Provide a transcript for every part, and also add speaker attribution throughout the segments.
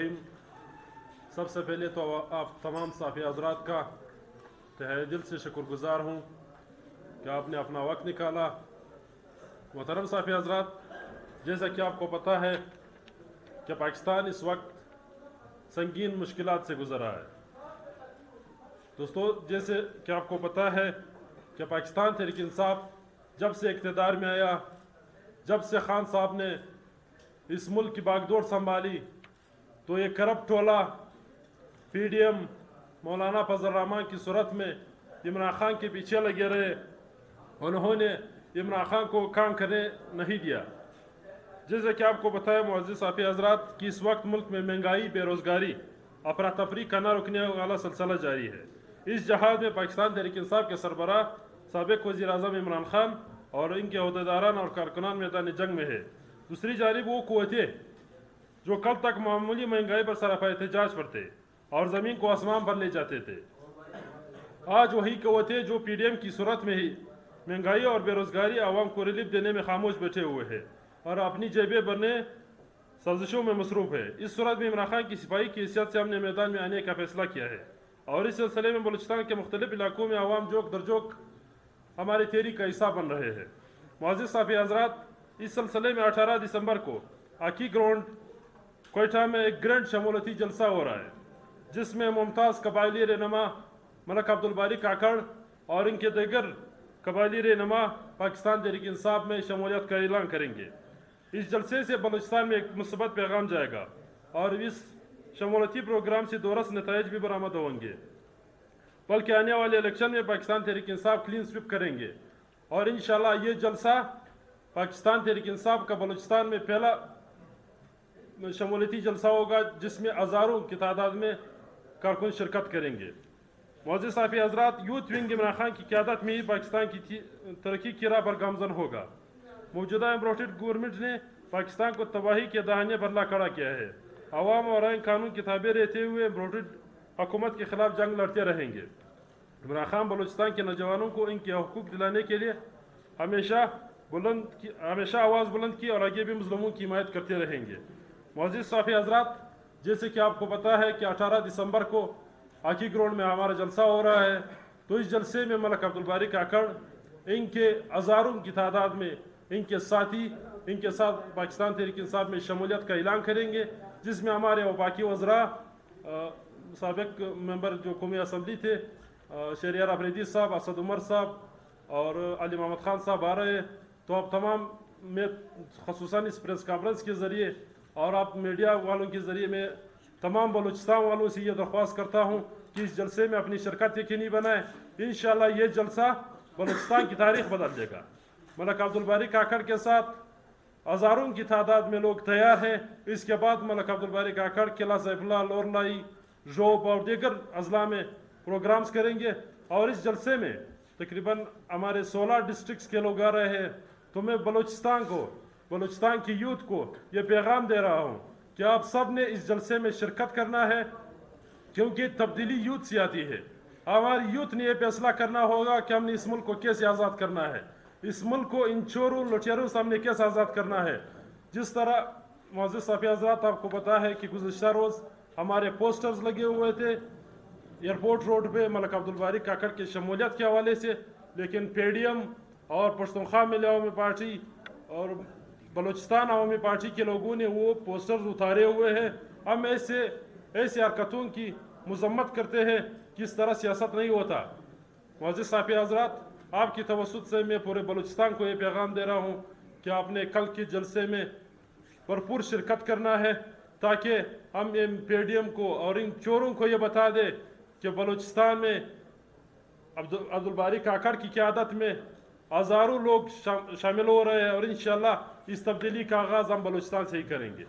Speaker 1: रहीम। सबसे पहले तो आप तमाम साफ़ी हज़रात का तहे दिल से शुक्रगुज़ार हूँ कि आपने अपना वक्त निकाला। मोहतरम साफ़ी हज़रात, जैसा कि आपको पता है कि पाकिस्तान इस वक्त संगीन मुश्किलात से गुज़र रहा है। दोस्तों, जैसे कि आपको पता है कि पाकिस्तान तहरीक इंसाफ जब से इक़्तिदार में आया, जब से खान साहब ने इस मुल्क की बागडोर संभाली, तो ये करप्ट टोला PDM मौलाना फजल रहमान की सूरत में इमरान खान के पीछे लगे रहे। उन्होंने इमरान खान को काम करने नहीं दिया। जैसे कि आपको बताया मुअज़्ज़िज़ साफ़ी हज़रात कि इस वक्त मुल्क में महंगाई, बेरोज़गारी, अफरा तफरी का ना रुकने वाला सिलसिला जारी है। इस जहाज़ में पाकिस्तान तहरीक इंसाफ के सरबराह साबिक़ वज़ीर आज़म इमरान खान और इनके अहदेदारान और कारकुनान मैदान जंग में है। दूसरी जानिब वो क़ुव्वतें जो कल तक मामूली महंगाई पर सरापा एहतजाज पर थे और ज़मीन को आसमान पर ले जाते थे, आज वही क़ुव्वतें जो PDM की सूरत में ही महंगाई और बेरोज़गारी आवाम को रिलीफ देने में खामोश बैठे हुए हैं और अपनी जेबें भरने साजिशों में मसरूफ़ है। इस सूरत में इमरान खान की सिपाही की हैसियत से हमने मैदान में आने का फैसला किया है और इस सिलसिले में बलूचिस्तान के मुख्तलिफ इलाकों में आवाम जोक दरजोक हमारी तहरीक का हिस्सा बन रहे हैं। मुअज़्ज़िज़ साफ़ी हज़रात, इस सिलसिले में 18 दिसंबर को आकी ग्राउंड कोयटा में एक ग्रैंड शमूलती जलसा हो रहा है, जिसमें मुमताज़ कबायली रहनुमा मलक अब्दुल बारी काकड़ और इनके दीगर कबायली रहनुमा पाकिस्तान तहरीक इंसाफ में शमूलियत का ऐलान करेंगे। इस जलसे से बलूचिस्तान में एक मुस्बत पैगाम जाएगा और इस शमूलती प्रोग्राम से दोरस नताइज भी बरामद होंगे, बल्कि आने वाले इलेक्शन में पाकिस्तान तहरीक इंसाफ क्लीन स्वीप करेंगे और इंशाअल्लाह ये जलसा पाकिस्तान तहरीक इंसाफ का बलूचिस्तान में पहला शमूलियती जलसा होगा, जिसमें हज़ारों की तादाद में कारकुन शिरकत करेंगे। मुअज़्ज़िज़ साफ़ी हज़रात, यूथ विंग इमरान खान की क़यादत में ही पाकिस्तान की तरक्की की राह पर गामज़न होगा। मौजूदा एम्ब्रोटेड गवर्नमेंट ने पाकिस्तान को तबाही के दाहिने बदला खड़ा किया है। अवाम और आइन कानून की ताबे रहते हुए एम्ब्रोटेड हुकूमत के खिलाफ जंग लड़ते रहेंगे। इमरान खान बलूचिस्तान के नौजवानों को इनके हकूक़ दिलाने के लिए हमेशा आवाज़ बुलंद की और आगे भी मुज़लूमों की हिमायत करते रहेंगे। मुअज़्ज़िज़ साफ़ी हज़रात, जैसे कि आपको पता है कि 18 दिसंबर को आकी ग्राउंड में हमारा जलसा हो रहा है, तो इस जलसे में मलक अब्दुल बारी काकड़ इनके हज़ारों की तादाद में इनके साथी इनके साथ पाकिस्तान तहरीक इंसाफ में शमूलियत का ऐलान करेंगे, जिसमें हमारे वफाकी वज़रा साबिक़ मेंबर जो कौमी असम्बली थे शहरियार अफरीदी साहब, असद उमर साहब और अली मोहम्मद खान साहब आ रहे हैं। तो आप तमाम में ख़ुसूसन इस प्रेस कॉन्फ्रेंस के ज़रिए और आप मीडिया वालों के ज़रिए मैं तमाम बलूचिस्तान वालों से ये दरख्वास्त करता हूँ कि इस जलसे में अपनी शिरकत यकीनी बनाएँ। इंशाअल्लाह ये जलसा बलूचिस्तान की तारीख़ बदल देगा। मलक अब्दुल बारी काकड़ के साथ हज़ारों की तादाद में लोग तैयार हैं। इसके बाद मलक अब्दुल बारी काकड़, किला सैफुल्लाह, लोरलाई, जोब और दीगर अजला में प्रोग्राम्स करेंगे और इस जलसे में तकरीबन हमारे 16 डिस्ट्रिक्ट्स के लोग आ रहे हैं। तो मैं बलूचिस्तान को, बलूचिस्तान की यूथ को ये पैगाम दे रहा हूँ कि आप सब ने इस जलसे में शिरकत करना है, क्योंकि तब्दीली यूथ से आती है। हमारी यूथ ने यह फैसला करना होगा कि हमने इस मुल्क को कैसे आज़ाद करना है, इस मुल्क को इन चोरों लुटेरों से हमने कैसे आज़ाद करना है। जिस तरह मुअज़्ज़िज़ साफ़ी हज़रात, आपको पता है कि गुज़िश्ता रोज़ हमारे पोस्टर्स लगे हुए थे एयरपोर्ट रोड पे मलक अब्दुल बारी काकड़ के शमूलियत के हवाले से, लेकिन PDM और पश्तूनख्वा मिली अवामी पार्टी और बलूचिस्तान अवामी पार्टी के लोगों ने वो पोस्टर्स उतारे हुए हैं। हम ऐसे हरकतों की मजम्मत करते हैं कि इस तरह सियासत नहीं होता। मुअज़्ज़िज़ साफ़ी हज़रात, आपकी तवस्सुत से मैं पूरे बलूचिस्तान को ये पैगाम दे रहा हूँ कि आपने कल के जलसे में भरपूर शिरकत करना है, ताकि हम इन PDM को और इन चोरों को ये बता दें कि बलूचिस्तान में अब्दुल बारी काकड़ की क़यादत में हज़ारों लोग शामिल हो रहे हैं और इंशाअल्लाह इस तब्दीली का आगाज़ हम बलूचिस्तान से ही करेंगे।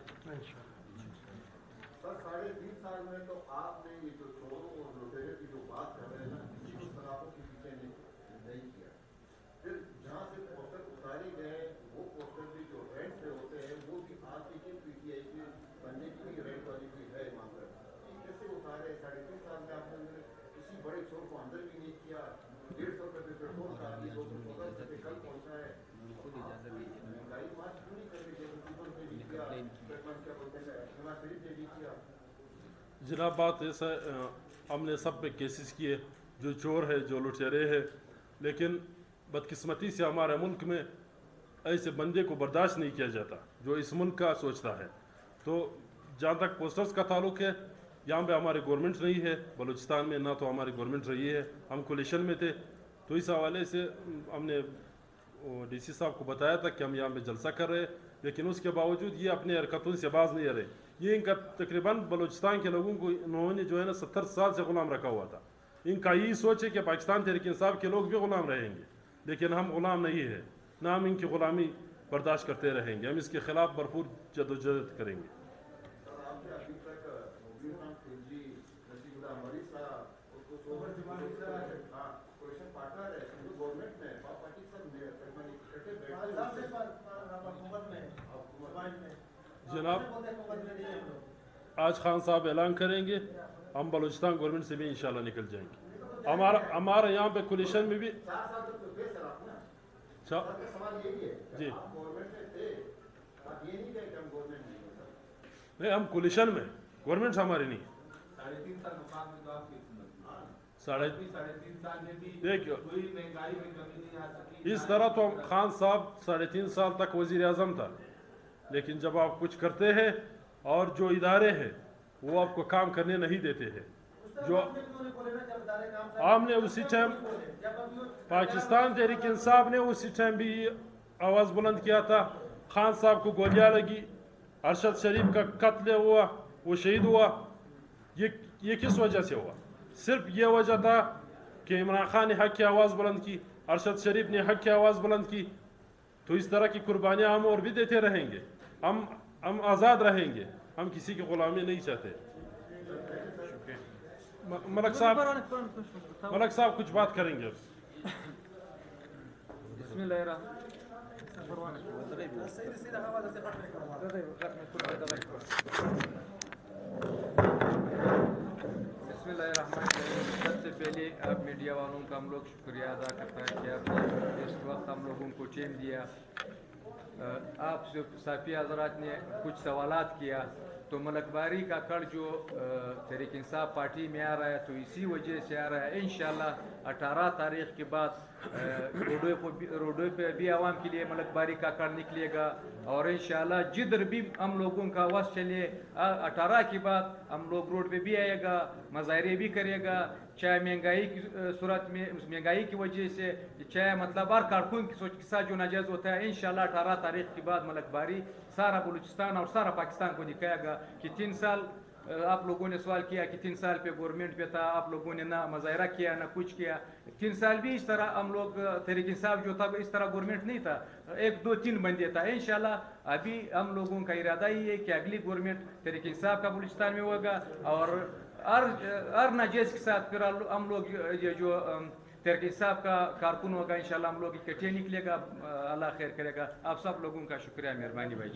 Speaker 1: जनाब बात ऐसा हमने सब पे केसेस किए, जो चोर है, जो लुटेरे है, लेकिन बदकिस्मती से हमारे मुल्क में ऐसे बंदे को बर्दाश्त नहीं किया जाता जो इस मुल्क का सोचता है। तो जहाँ तक पोस्टर्स का ताल्लुक है, यहाँ पे हमारी गवर्नमेंट रही है बलूचिस्तान में, ना तो हमारी गवर्नमेंट रही है, हम कोलिशन में थे। तो इस हवाले से हमने डीसी साहब को बताया था कि हम यहाँ पे जलसा कर रहे हैं, लेकिन उसके बावजूद ये अपने हरकतों से बाज नहीं आ रहे। ये इनका तकरीबन बलूचिस्तान के लोगों को इन्होंने जो है ना 70 साल से गुलाम रखा हुआ था। इनका यही सोच है कि पाकिस्तान तहरीक इंसाफ के लोग भी गुलाम रहेंगे, लेकिन हम गुलाम नहीं है, ना हम इनकी गुलामी बर्दाश्त करते रहेंगे। हम इसके खिलाफ भरपूर जदोजहद करेंगे। जनाब आज खान साहब ऐलान करेंगे, हम बलूचिस्तान गवर्नमेंट से भी इंशाल्लाह निकल जाएंगे। हमारा यहाँ पे कोलिशन में भी जी नहीं, हम कोलिशन में, गवर्नमेंट हमारी नहीं।
Speaker 2: 3.5 साल मुकाम में तो आपकी
Speaker 1: साढ़े
Speaker 2: 3.5 साल में भी
Speaker 1: देखिए
Speaker 2: कोई महंगाई में कमी नहीं आ सकी।
Speaker 1: इस तरह तो खान साहब 3.5 साल तक वजीर आजम था, लेकिन जब आप कुछ करते हैं और जो इदारे हैं वो आपको काम करने नहीं देते हैं, जो हमने उसी टाइम पाकिस्तान तहरीक इंसाफ ने उसी टाइम भी आवाज़ बुलंद किया था। खान साहब को गोलियां लगी, अरशद शरीफ का कत्ल हुआ, वो शहीद हुआ। ये किस वजह से हुआ? सिर्फ ये वजह था कि इमरान खान ने हक की आवाज़ बुलंद की, अरशद शरीफ ने हक की आवाज़ बुलंद की। तो इस तरह की कुर्बानियाँ हम और भी देते रहेंगे, हम आज़ाद रहेंगे, हम किसी की गुलामी नहीं चाहते। मलक साहब कुछ बात करेंगे।
Speaker 3: सबसे पहले आप मीडिया वालों का हम लोग शुक्रिया अदा करता है कि आपने इस वक्त हम लोगों को टाइम दिया। आप साफी हजरात ने कुछ सवालात किया, तो मलकबारी का कड़ जो तहरीक इंसाफ पार्टी में आ रहा है, तो इसी वजह से आ रहा है। इंशाल्लाह 18 तारीख के बाद रोडों पे भी आवाम के लिए मलकबारी का कड़ निकलेगा, और इंशाल्लाह जिधर भी हम लोगों का आवाज़ चले 18 के बाद हम लोग रोड पे भी आएगा, मज़ाहरे भी करेगा। चाहे महंगाई की सूरत में, महंगाई की वजह से, चाहे मतलब हर कारकुन की सोच के साथ जो नाजायज़ होता है, इंशाल्लाह 18 तारीख के बाद मलकबारी सारा बलूचिस्तान और सारा पाकिस्तान को दिखाएगा कि 3 साल आप लोगों ने सवाल किया कि 3 साल पे गवर्नमेंट पे था, आप लोगों ने ना मज़ाहरा किया ना कुछ किया। 3 साल भी इस तरह हम लोग तहरीक इंसाफ जो था इस तरह गवर्नमेंट नहीं था, 1 2 3 बंदे था। इंशाल्लाह अभी हम लोगों का इरादा ही है कि अगली गवर्नमेंट तहरीक इंसाफ का बलूचिस्तान में होगा, और हर नाजायज़ के साथ फिर हम लोग ये जो तहरीक इंसाफ का कारकुन होगा, इंशाल्लाह हम लोग इकट्ठे निकलेगा। अल्लाह खैर करेगा। आप सब लोगों का शुक्रिया, मेहरबानी भाई।